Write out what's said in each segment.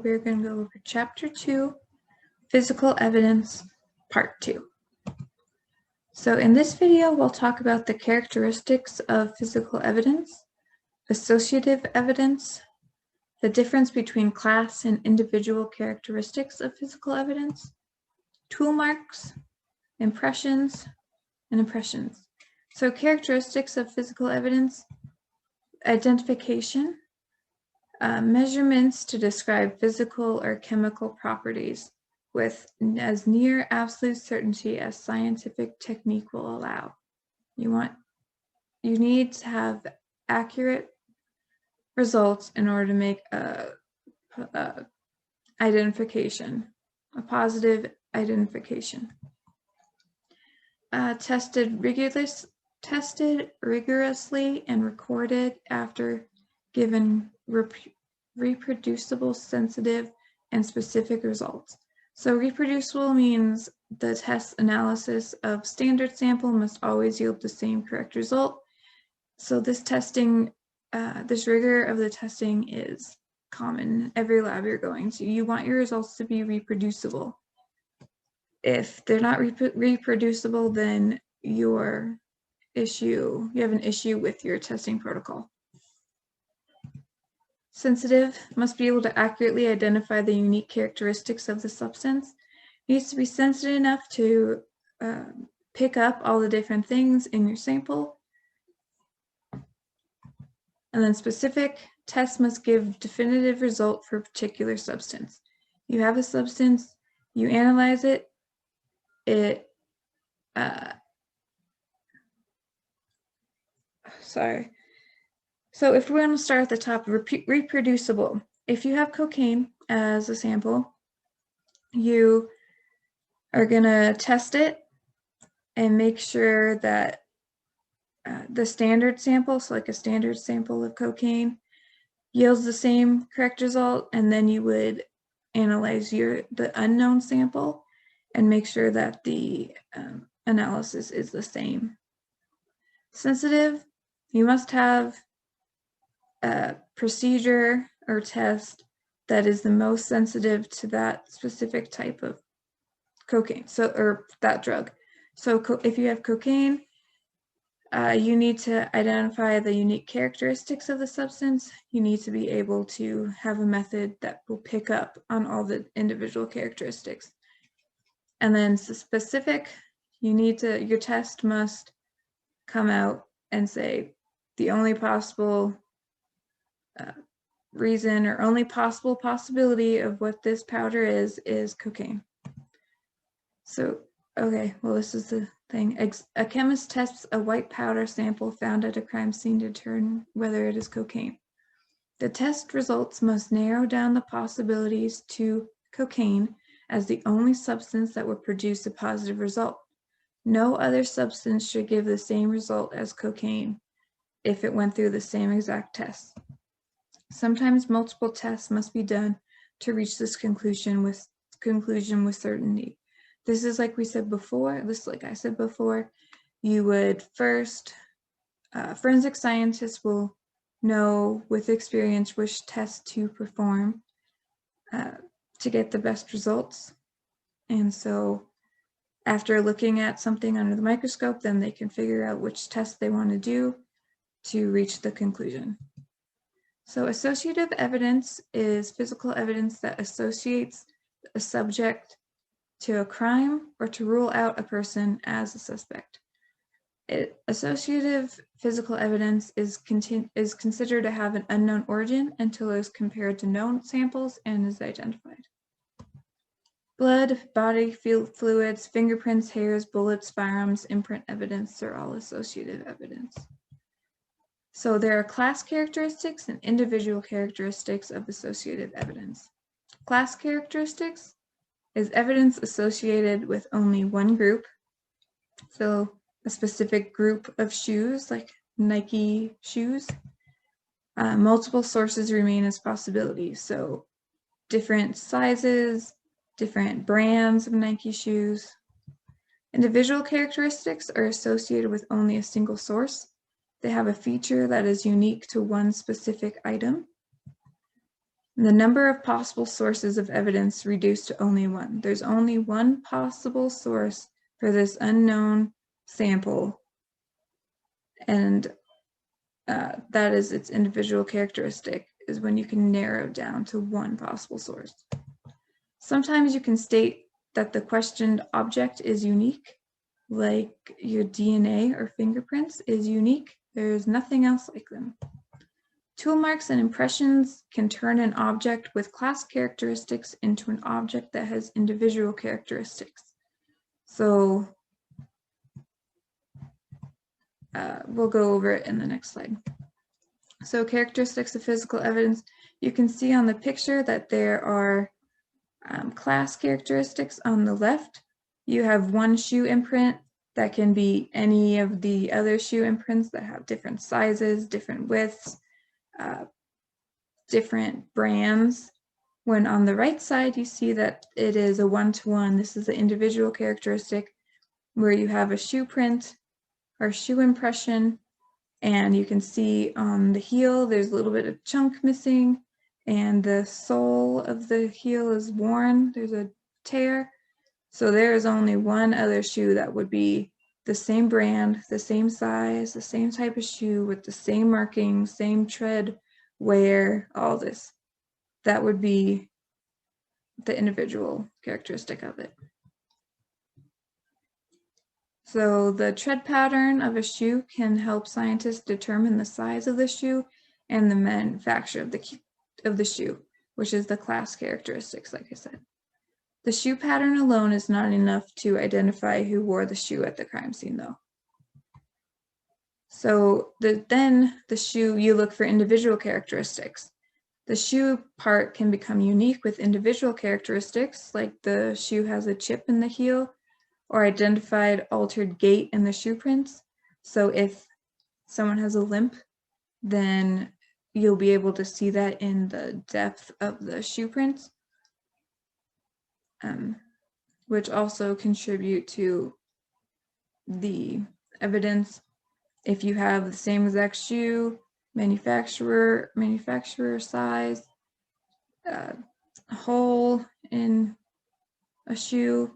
we're going to go over Chapter 2, Physical Evidence, Part 2. So in this video, we'll talk about the characteristics of physical evidence, associative evidence, the difference between class and individual characteristics of physical evidence, tool marks, impressions, and impressions. So characteristics of physical evidence: identification, measurements to describe physical or chemical properties with as near absolute certainty as scientific technique will allow. You need to have accurate results in order to make a identification, a positive identification. Tested rigorously and recorded after given reproducible, sensitive, and specific results. So reproducible means the test analysis of standard sample must always yield the same correct result. So this testing, this rigor of the testing is common in every lab you're going to. You want your results to be reproducible. If they're not reproducible, then you have an issue with your testing protocol. Sensitive must be able to accurately identify the unique characteristics of the substance. It needs to be sensitive enough to pick up all the different things in your sample. And then specific, tests must give definitive result for a particular substance. You have a substance, you analyze it, So if we're going to start at the top, reproducible. If you have cocaine as a sample, you are going to test it and make sure that the standard sample, so like a standard sample of cocaine, yields the same correct result, and then you would analyze the unknown sample and make sure that the analysis is the same. Sensitive, you must have a procedure or test that is the most sensitive to that specific type of cocaine, or that drug. So if you have cocaine, you need to identify the unique characteristics of the substance. You need to be able to have a method that will pick up on all the individual characteristics. And then specific, your test must come out and say the only possible reason or only possible possibility of what this powder is cocaine. So, okay, well, this is the thing. A chemist tests a white powder sample found at a crime scene to determine whether it is cocaine. The test results must narrow down the possibilities to cocaine as the only substance that would produce a positive result. No other substance should give the same result as cocaine if it went through the same exact test. Sometimes multiple tests must be done to reach this conclusion with certainty. This is like I said before, you would first, forensic scientists will know with experience which test to perform to get the best results. And so after looking at something under the microscope, then they can figure out which test they want to do to reach the conclusion. So associative evidence is physical evidence that associates a subject to a crime or to rule out a person as a suspect. Associative physical evidence is considered to have an unknown origin until it is compared to known samples and is identified. Blood, body fluids, fingerprints, hairs, bullets, firearms, imprint evidence are all associative evidence. So there are class characteristics and individual characteristics of associative evidence. Class characteristics is evidence associated with only one group. So a specific group of shoes, like Nike shoes. Multiple sources remain as possibilities. So different sizes, different brands of Nike shoes. Individual characteristics are associated with only a single source. They have a feature that is unique to one specific item. The number of possible sources of evidence reduced to only one. There's only one possible source for this unknown sample, and that is its individual characteristic, is when you can narrow down to one possible source. Sometimes you can state that the questioned object is unique, like your DNA or fingerprints is unique. There's nothing else like them. Tool marks and impressions can turn an object with class characteristics into an object that has individual characteristics. So we'll go over it in the next slide. So characteristics of physical evidence, you can see on the picture that there are class characteristics on the left. You have one shoe imprint that can be any of the other shoe imprints that have different sizes, different widths, different brands. When on the right side, you see that it is a one-to-one. This is the individual characteristic where you have a shoe print or shoe impression, and you can see on the heel, there's a little bit of chunk missing, and the sole of the heel is worn. There's a tear. So there is only one other shoe that would be the same brand, the same size, the same type of shoe with the same markings, same tread, wear, all this. That would be the individual characteristic of it. So the tread pattern of a shoe can help scientists determine the size of the shoe and the manufacturer of the shoe, which is the class characteristics, like I said. The shoe pattern alone is not enough to identify who wore the shoe at the crime scene, though. So then the shoe, you look for individual characteristics. The shoe part can become unique with individual characteristics, like the shoe has a chip in the heel, or identified altered gait in the shoe prints. So if someone has a limp, then you'll be able to see that in the depth of the shoe prints, which also contribute to the evidence. If you have the same exact shoe, manufacturer size, a hole in a shoe,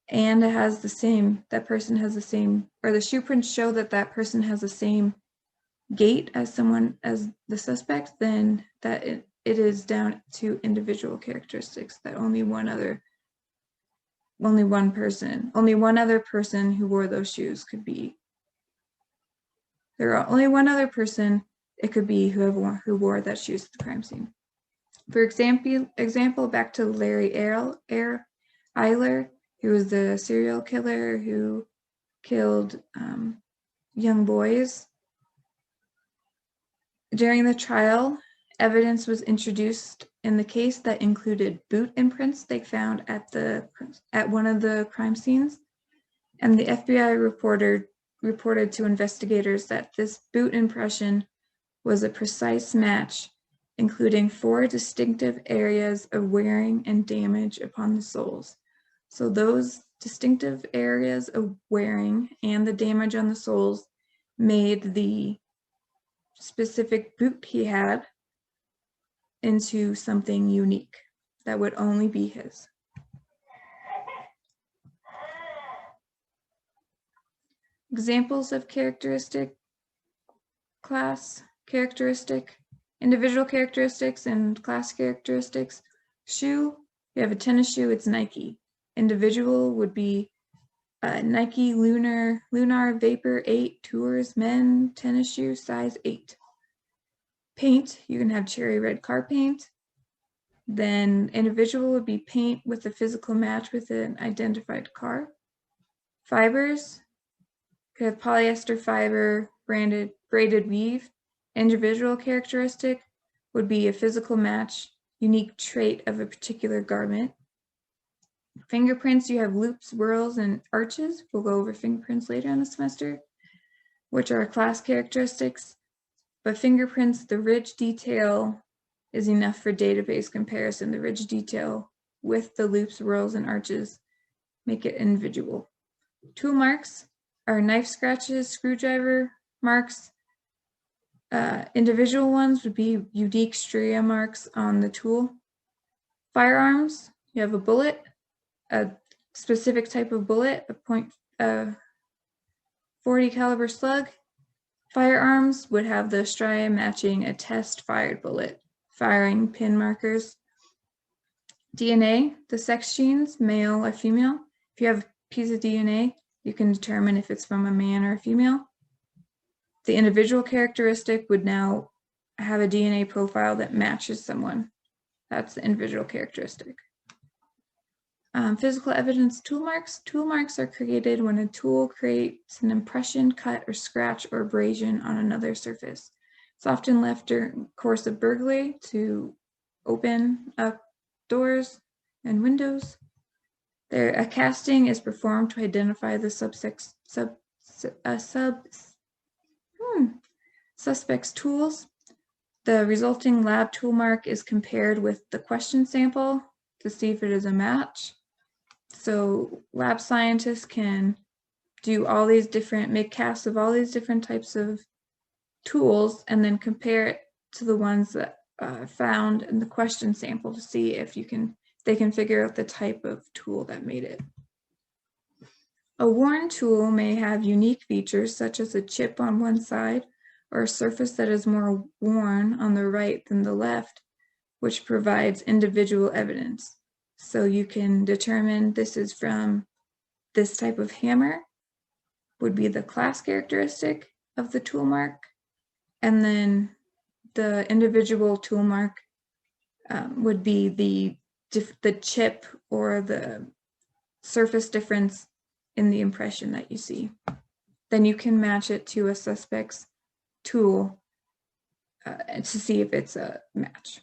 and it has the same, that person has the same, or the shoe prints show that that person has the same gait as the suspect, then that it is down to individual characteristics, that only one other person who wore those shoes could be. There are only one other person it could be who wore that shoes at the crime scene. For example, back to Larry Eiler, who was the serial killer who killed young boys. During the trial, evidence was introduced in the case that included boot imprints they found at one of the crime scenes, and the FBI reported to investigators that this boot impression was a precise match, including 4 distinctive areas of wearing and damage upon the soles. So those distinctive areas of wearing and the damage on the soles made the specific boot he had into something unique that would only be his. Examples of class characteristic, individual characteristics and class characteristics. Shoe, you have a tennis shoe, it's Nike. Individual would be Nike Lunar Vapor 8 Tours Men tennis shoe, size 8. Paint, you can have cherry red car paint. Then individual would be paint with a physical match with an identified car. Fibers, you have polyester fiber, braided weave. Individual characteristic would be a physical match, unique trait of a particular garment. Fingerprints, you have loops, whorls, and arches. We'll go over fingerprints later in the semester, which are class characteristics. But fingerprints, the ridge detail is enough for database comparison. The ridge detail with the loops, whorls, and arches make it individual. Tool marks are knife scratches, screwdriver marks, Individual ones would be unique stria marks on the tool. Firearms, you have a bullet, a specific type of bullet, a .40 caliber slug. Firearms would have the stria matching a test-fired bullet, firing pin markers. DNA, the sex genes, male or female. If you have a piece of DNA, you can determine if it's from a man or a female. The individual characteristic would now have a DNA profile that matches someone. That's the individual characteristic. Physical evidence tool marks. Tool marks are created when a tool creates an impression, cut, or scratch or abrasion on another surface. It's often left during the course of burglary to open up doors and windows. A casting is performed to identify the suspect's tools. The resulting lab tool mark is compared with the question sample to see if it is a match. So lab scientists can do all these different, make casts of all these different types of tools and then compare it to the ones that found in the question sample to see if they can figure out the type of tool that made it. A worn tool may have unique features such as a chip on one side or a surface that is more worn on the right than the left, which provides individual evidence. So you can determine this is from this type of hammer, would be the class characteristic of the tool mark, and then the individual tool mark would be the chip or the surface difference in the impression that you see. Then you can match it to a suspect's tool to see if it's a match.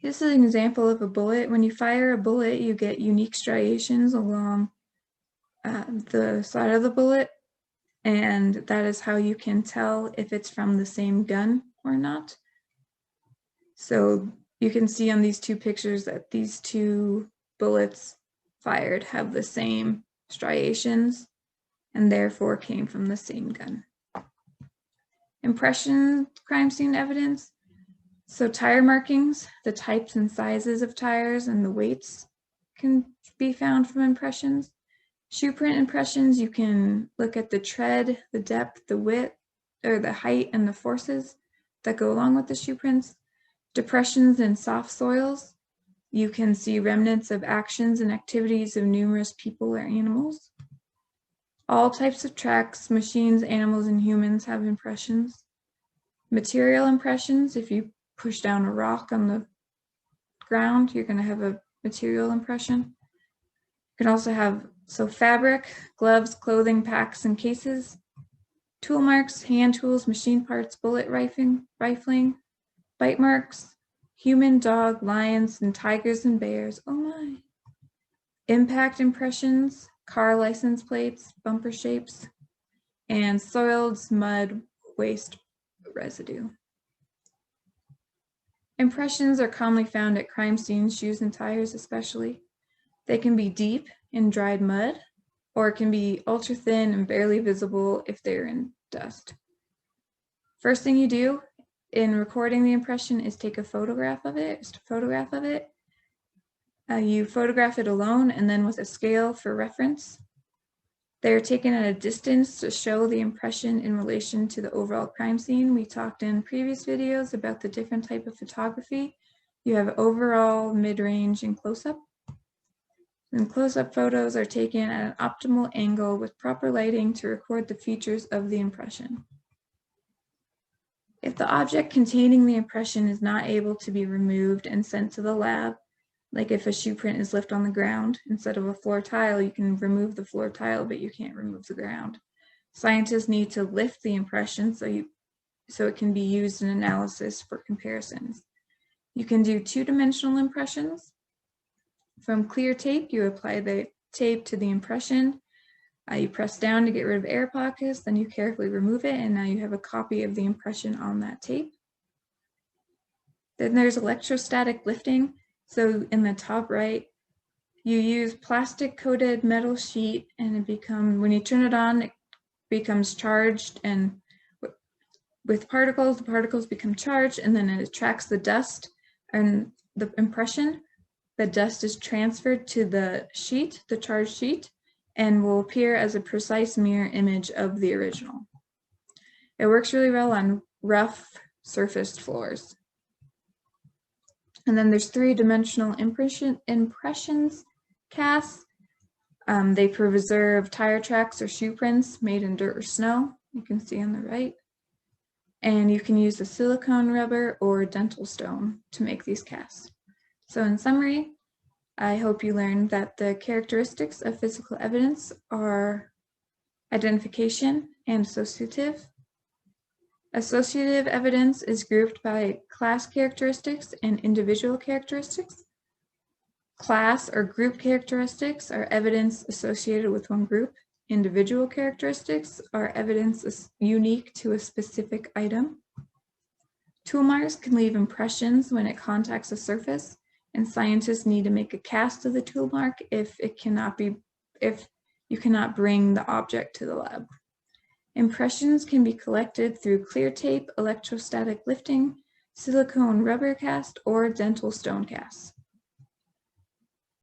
This is an example of a bullet. When you fire a bullet, you get unique striations along the side of the bullet, and that is how you can tell if it's from the same gun or not. So you can see on these two pictures that these two bullets fired have the same striations and therefore came from the same gun. Impression crime scene evidence. So tire markings, the types and sizes of tires and the weights can be found from impressions. Shoe print impressions, you can look at the tread, the depth, the width, or the height and the forces that go along with the shoe prints. Depressions in soft soils, you can see remnants of actions and activities of numerous people or animals. All types of tracks, machines, animals, and humans have impressions. Material impressions, if you push down a rock on the ground, you're going to have a material impression. You can also have fabric, gloves, clothing, packs, and cases. Tool marks, hand tools, machine parts, bullet rifling, bite marks, human, dog, lions, and tigers and bears. Oh my. Impact impressions, car license plates, bumper shapes, and soiled mud, waste residue. Impressions are commonly found at crime scenes, shoes and tires especially. They can be deep in dried mud, or it can be ultra thin and barely visible if they're in dust. First thing you do in recording the impression is take a photograph of it, you photograph it alone and then with a scale for reference. They're taken at a distance to show the impression in relation to the overall crime scene. We talked in previous videos about the different type of photography. You have overall, mid-range, and close-up. And close-up photos are taken at an optimal angle with proper lighting to record the features of the impression. If the object containing the impression is not able to be removed and sent to the lab, like if a shoe print is left on the ground instead of a floor tile, you can remove the floor tile, but you can't remove the ground. Scientists need to lift the impression so it can be used in analysis for comparisons. You can do two-dimensional impressions. From clear tape, you apply the tape to the impression. You press down to get rid of air pockets, then you carefully remove it, and now you have a copy of the impression on that tape. Then there's electrostatic lifting. So in the top right, you use plastic coated metal sheet, and when you turn it on, it becomes charged, and with particles, the particles become charged, and then it attracts the dust and the impression. The dust is transferred to the sheet, the charged sheet, and will appear as a precise mirror image of the original. It works really well on rough surfaced floors. And then there's three-dimensional impressions casts. They preserve tire tracks or shoe prints made in dirt or snow. You can see on the right. And you can use a silicone rubber or dental stone to make these casts. So in summary, I hope you learned that the characteristics of physical evidence are identification and associative. Associative evidence is grouped by class characteristics and individual characteristics. Class or group characteristics are evidence associated with one group. Individual characteristics are evidence unique to a specific item. Tool marks can leave impressions when it contacts a surface, and scientists need to make a cast of the tool mark if you cannot bring the object to the lab. Impressions can be collected through clear tape, electrostatic lifting, silicone rubber cast, or dental stone casts.